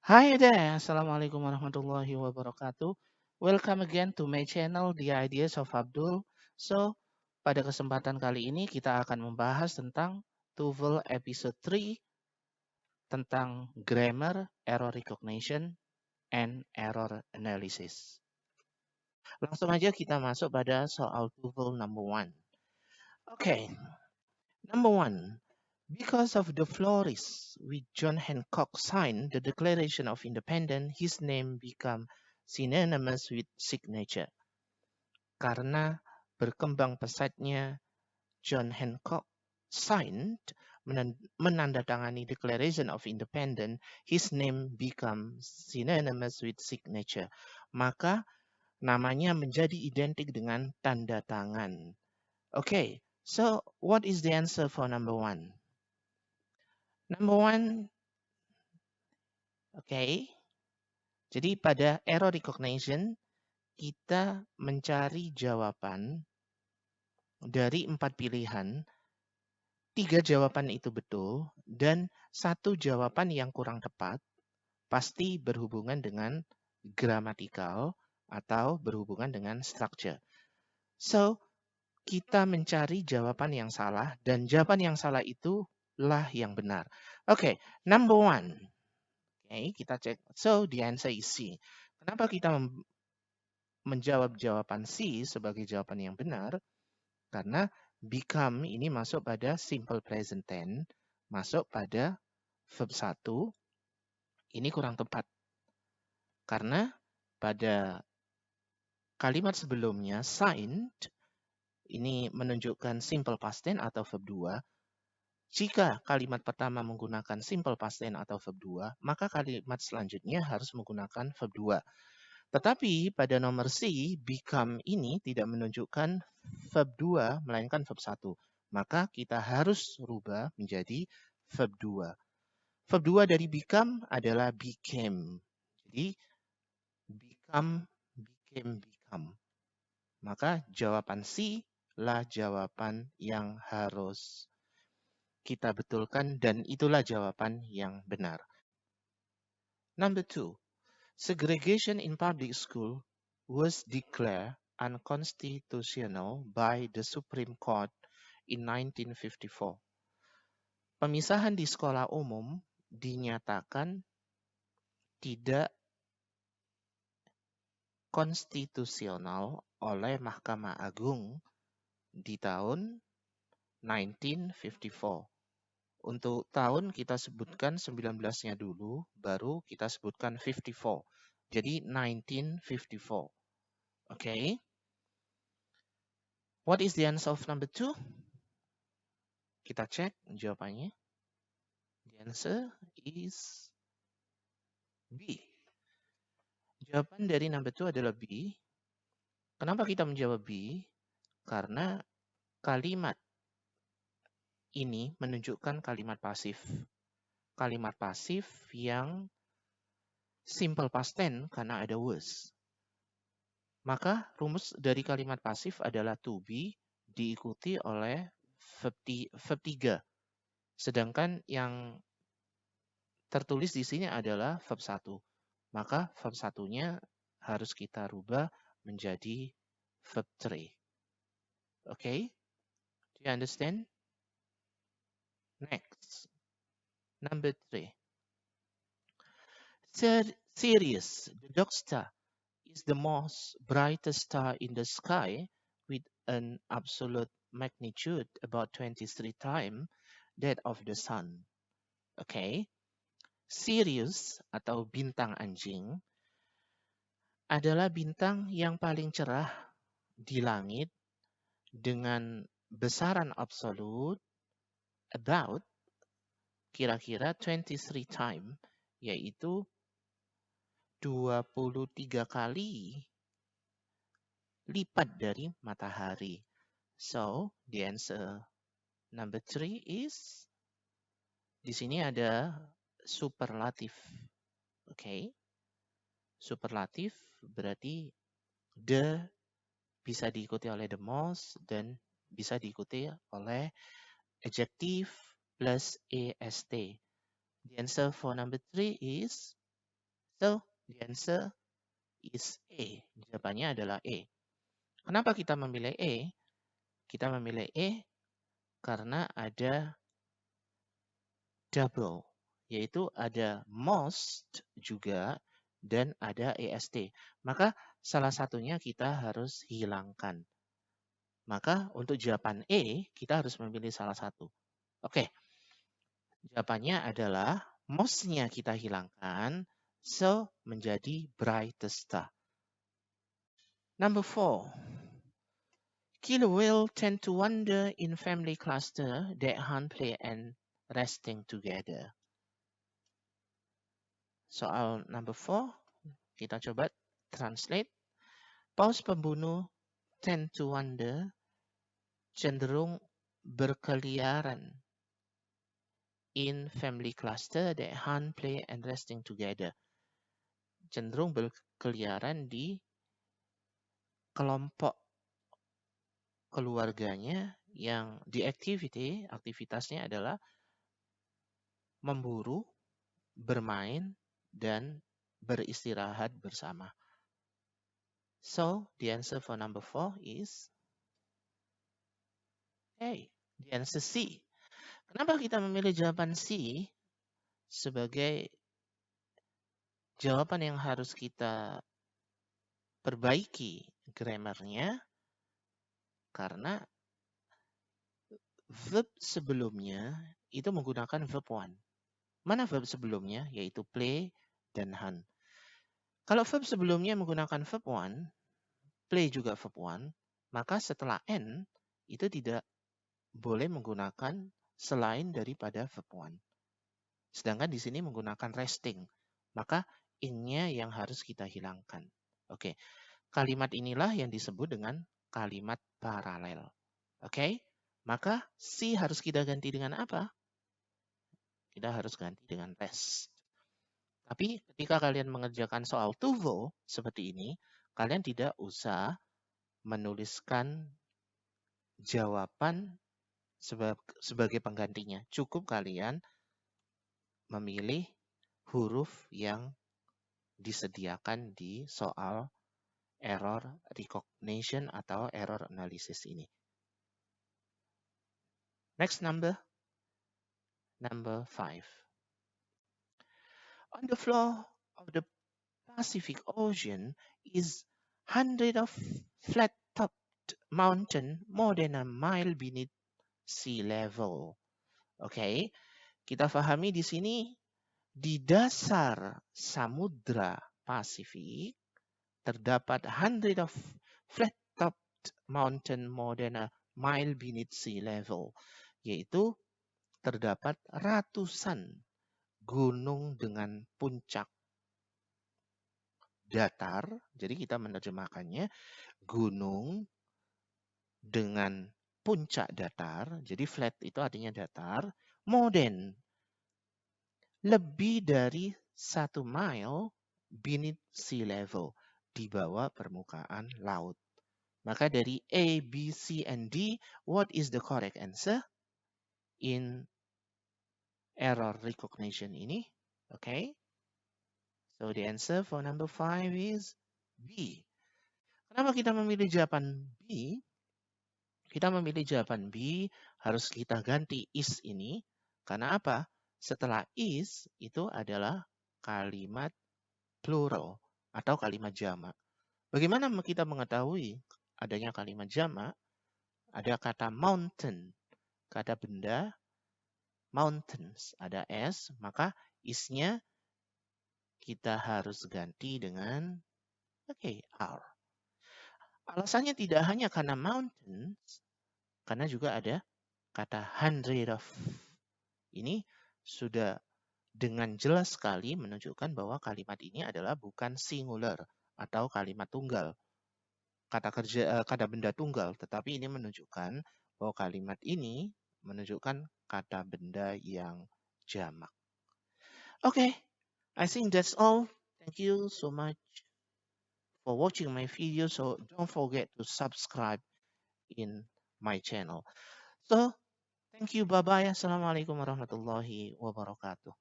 Hi there, Assalamualaikum warahmatullahi wabarakatuh. Welcome again to my channel, The Ideas of Abdul. So, pada kesempatan kali ini kita akan membahas tentang TOEFL episode 3 tentang grammar, error recognition, and error analysis. Langsung aja kita masuk pada soal TOEFL number 1. Okay, number 1. Because of the Flores, which John Hancock signed the Declaration of Independence, his name became synonymous with signature. Karena berkembang pesatnya John Hancock signed, menandatangani Declaration of Independence, his name became synonymous with signature. Maka namanya menjadi identik dengan tanda tangan. Okay, so what is the answer for number 1? Number 1, okay. Jadi pada error recognition, kita mencari jawaban dari 4 pilihan, 3 jawaban itu betul, dan 1 jawaban yang kurang tepat, pasti berhubungan dengan gramatikal atau berhubungan dengan structure. So, kita mencari jawaban yang salah, dan jawaban yang salah itulah yang benar. Okay, number 1. Okay, kita cek. So, the answer is C. Kenapa kita menjawab jawaban C sebagai jawaban yang benar? Karena become ini masuk pada simple present tense, masuk pada verb 1, ini kurang tepat. Karena pada kalimat sebelumnya, signed, ini menunjukkan simple past tense atau verb 2. Jika kalimat pertama menggunakan simple past tense atau verb 2, maka kalimat selanjutnya harus menggunakan verb 2. Tetapi pada nomor C, become ini tidak menunjukkan verb 2, melainkan verb 1. Maka kita harus rubah menjadi verb 2. Verb 2 dari become adalah became. Jadi, become, became. Maka jawaban C lah jawaban yang harus kita betulkan dan itulah jawaban yang benar. Number 2. Segregation in public school was declared unconstitutional by the Supreme Court in 1954. Pemisahan di sekolah umum dinyatakan tidak konstitusional oleh Mahkamah Agung di tahun 1954. Untuk tahun kita sebutkan 19-nya dulu, baru kita sebutkan 54. Jadi 1954. Okay. What is the answer of number 2? Kita cek jawabannya. The answer is B. Jawaban dari number 2 adalah B. Kenapa kita menjawab B? Karena kalimat ini menunjukkan kalimat pasif. Kalimat pasif yang simple past tense karena ada was. Maka rumus dari kalimat pasif adalah to be diikuti oleh verb 3. Sedangkan yang tertulis di sini adalah verb 1. Maka verb 1-nya harus kita rubah menjadi verb 3. Okay? Do you understand? Next. Number 3. Sirius, the dog star, is the most brightest star in the sky with an absolute magnitude about 23 times that of the sun. Okay. Sirius atau bintang anjing adalah bintang yang paling cerah di langit dengan besaran absolut about kira-kira 23 times, yaitu 23 kali lipat dari matahari. So, the answer number 3 is, di sini ada superlatif. Okay. Superlatif berarti the bisa diikuti oleh the most dan bisa diikuti oleh adjective plus ast. The answer for number 3 is So, the answer is A. Jawabannya adalah A. Kenapa kita memilih A? Kita memilih A karena ada double, yaitu ada most juga dan ada est. Maka salah satunya kita harus hilangkan. Maka untuk jawaban E, kita harus memilih salah satu. Oke, jawabannya adalah most-nya kita hilangkan, so menjadi brightest star. Number 4. Killer whale tend to wander in family cluster that hunt, play, and resting together. Soal number 4, kita coba translate. Paus pembunuh tend to wander, cenderung berkeliaran in family cluster that hunt, play, and resting together. Cenderung berkeliaran di kelompok keluarganya yang di aktivitasnya adalah memburu, bermain, dan beristirahat bersama. So, the answer for number 4 is A. The answer C. Kenapa kita memilih jawaban C sebagai jawaban yang harus kita perbaiki grammarnya? Karena verb sebelumnya itu menggunakan verb one. Mana verb sebelumnya? Yaitu play dan hunt. Kalau verb sebelumnya menggunakan verb one, play juga verb one, maka setelah N itu tidak boleh menggunakan selain daripada verb one. Sedangkan di sini menggunakan resting, maka in-nya yang harus kita hilangkan. Oke, kalimat inilah yang disebut dengan kalimat paralel. Oke, maka C harus kita ganti dengan apa? Kita harus ganti dengan rest. Tapi ketika kalian mengerjakan soal TOEFL seperti ini, kalian tidak usah menuliskan jawaban sebagai penggantinya. Cukup kalian memilih huruf yang disediakan di soal error recognition atau error analysis ini. Next number 5. On the floor of the Pacific Ocean is hundreds of flat-topped mountain more than a mile beneath sea level. Oke, kita pahami di sini di dasar Samudra Pasifik terdapat hundreds of flat-topped mountain more than a mile beneath sea level, yaitu terdapat ratusan gunung dengan puncak datar. Jadi kita menerjemahkannya gunung dengan puncak datar. Jadi flat itu artinya datar. More than, lebih dari 1 mile beneath sea level, di bawah permukaan laut. Maka dari A, B, C, and D, what is the correct answer in error recognition ini? Okay. So the answer for number 5 is B. Kenapa kita memilih jawaban B? Kita memilih jawaban B harus kita ganti is ini. Karena apa? Setelah is itu adalah kalimat plural atau kalimat jamak. Bagaimana kita mengetahui adanya kalimat jamak? Ada kata mountain, kata benda, mountains, ada S, maka isnya kita harus ganti dengan R. Alasannya tidak hanya karena mountains, karena juga ada kata hundred of. Ini sudah dengan jelas sekali menunjukkan bahwa kalimat ini adalah bukan singular atau kalimat tunggal. Kata benda tunggal, tetapi ini menunjukkan bahwa kalimat ini menunjukkan kata benda yang jamak. Okay, I think that's all. Thank you so much for watching my video. So don't forget to subscribe in my channel. So thank you. Bye-bye. Assalamualaikum warahmatullahi wabarakatuh.